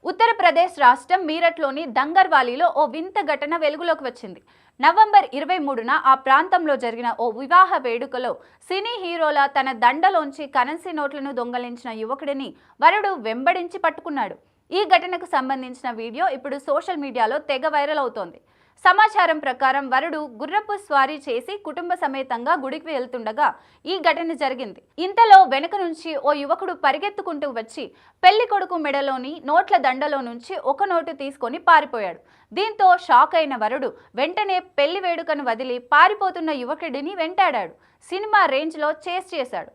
ఉత్తరప్రదేశ్ రాష్ట్రం మీరట్లోని దంగర్వాలీలో ఓ వింత ఘటన వెలుగులోకి వచ్చింది. నవంబర్ 23న ఆ ప్రాంతంలో జరిగిన ఓ వివాహ వేడుకలో సినీ హీరోల తన దండలోంచి కరెన్సీ నోట్లను దొంగలించిన యువకుడిని వరుడు వెంబడించి పట్టుకున్నాడు. ఈ ఘటనకు సంబంధించిన వీడియో ఇప్పుడు సోషల్ మీడియాలో తెగ వైరల్ అవుతోంది. సమాచారం ప్రకారం వరుడు గుర్రపు స్వారీ చేసి కుటుంబ సమేతంగా గుడికి వెళ్తుండగా ఈ ఘటన జరిగింది. ఇంతలో వెనుక నుంచి ఓ యువకుడు పరిగెత్తుకుంటూ వచ్చి పెళ్లి కొడుకు మెడలోని నోట్ల దండలో నుంచి ఒక నోటు తీసుకొని పారిపోయాడు. దీంతో షాక్ అయిన వరుడు వెంటనే పెళ్లి వేడుకను వదిలి పారిపోతున్న యువకుడిని వెంటాడాడు. సినిమా రేంజ్లో చేస్ చేశాడు.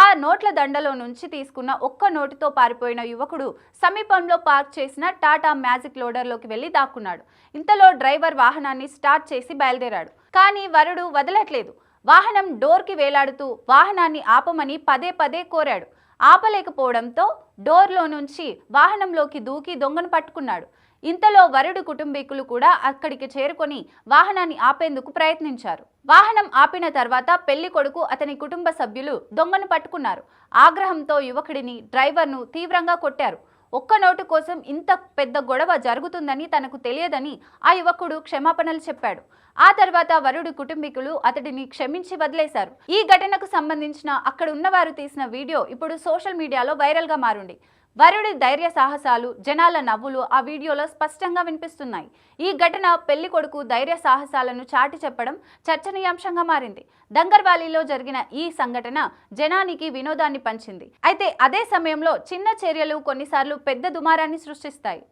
ఆ నోట్ల దండలో నుంచి తీసుకున్న ఒక్క నోటుతో పారిపోయిన యువకుడు సమీపంలో పార్క్ చేసిన టాటా మ్యాజిక్ లోడర్లోకి వెళ్లి దాక్కున్నాడు. ఇంతలో డ్రైవర్ వాహనాన్ని స్టార్ట్ చేసి బయలుదేరాడు. కానీ వరుడు వదలట్లేదు. వాహనం డోర్కి వేలాడుతూ వాహనాన్ని ఆపమని పదే పదే కోరాడు. ఆపలేకపోవడంతో డోర్లో నుంచి వాహనంలోకి దూకి దొంగను పట్టుకున్నాడు. ఇంతలో వరుడు కుటుంబీకులు కూడా అక్కడికి చేరుకొని వాహనాన్ని ఆపేందుకు ప్రయత్నించారు. వాహనం ఆపిన తర్వాత పెళ్లి కొడుకు అతని కుటుంబ సభ్యులు దొంగను పట్టుకున్నారు. ఆగ్రహంతో యువకుడిని, డ్రైవర్ను తీవ్రంగా కొట్టారు. ఒక్క నోటు కోసం ఇంత పెద్ద గొడవ జరుగుతుందని తనకు తెలియదని ఆ యువకుడు క్షమాపణలు చెప్పాడు. ఆ తర్వాత వరుడు కుటుంబీకులు అతడిని క్షమించి వదిలేశారు. ఈ ఘటనకు సంబంధించిన అక్కడ ఉన్నవారు తీసిన వీడియో ఇప్పుడు సోషల్ మీడియాలో వైరల్గా మారింది. వరుడి ధైర్య సాహసాలు, జనాల నవ్వులు ఆ వీడియోలో స్పష్టంగా వినిపిస్తున్నాయి. ఈ ఘటన పెళ్లి కొడుకు ధైర్య సాహసాలను చాటి చెప్పడం చర్చనీయాంశంగా మారింది. దంగర్వాలీలో జరిగిన ఈ సంఘటన జనానికి వినోదాన్ని పంచింది. అయితే అదే సమయంలో చిన్న చర్యలు కొన్నిసార్లు పెద్ద దుమారాన్ని సృష్టిస్తాయి.